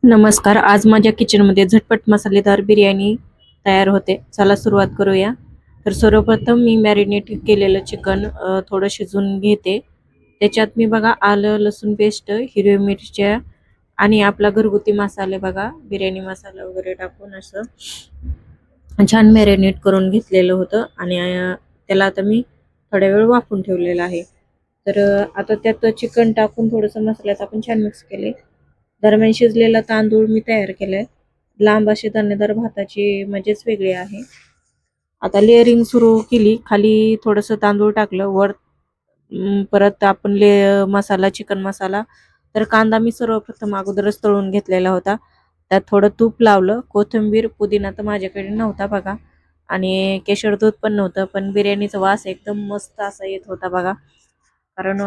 नमस्कार. आज माझ्या किचनमध्ये झटपट मसालेदार बिर्याणी तयार होते. चला सुरुवात करूया. तर सर्वप्रथम मी मॅरिनेट केलेलं चिकन थोडं शिजवून घेते. त्याच्यात मी बघा आलं, लसूण पेस्ट, हिरव्या मिरच्या आणि आपला घरगुती मसाले बघा, बिर्याणी मसाला वगैरे टाकून असं छान मॅरिनेट करून घेतलेलं होतं आणि त्याला आता मी थोड्या वेळ वाफवून ठेवलेलं आहे. तर आता त्यात चिकन टाकून थोडंसं मसाल्यात आपण छान मिक्स केले. दरम्यान शिजलेला तांदूळ मी तयार केलाय. लांब अशी दाणेदार भाताची मजाच वेगळी आहे. आता लेअरिंग सुरू केली. खाली थोडंसं तांदूळ टाकलं. वर परत आपण मसाला, चिकन मसाला. तर कांदा मी सर्वप्रथम अगोदरच तळून घेतलेला होता. त्यात थोडं तूप लावलं. कोथिंबीर, पुदिना तर माझ्याकडे नव्हता बघा आणि केशर दूध पण नव्हतं. पण बिर्याणीचा वास एकदम मस्त असा येत होता बघा. कारण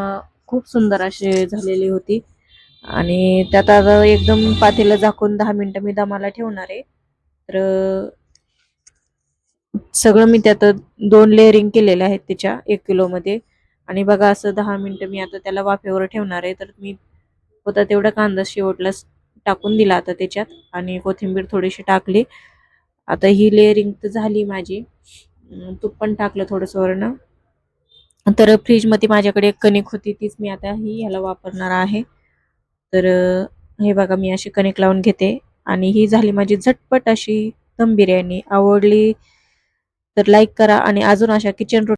खूप सुंदर अशी झालेली होती. आणि त्यात आता एकदम पातेलं झाकून 10 मिनिटं मी दमाला ठेवणार आहे. तर सगळं मी त्यात 2 लेअरिंग केलेल्या आहेत त्याच्या 1 किलोमध्ये. आणि बघा असं 10 मिनिटं मी आता त्याला वाफेवर ठेवणार आहे. तर मी होता तेवढा कांदा शेवटला टाकून दिला आता त्याच्यात आणि कोथिंबीर थोडीशी टाकली. आता ही लेअरिंग तर झाली माझी. तूप पण टाकलं थोडंसं वरनं. तर फ्रीजमध्ये माझ्याकडे एक कणिक होती तीच मी आता ही ह्याला वापरणार आहे. तर हे बघा मी अशी कणिक लावून घेते आणि ही झाली माझी झटपट अशी दम बिर्याणी. आवडली तर लाईक करा आणि अजून अशा किचन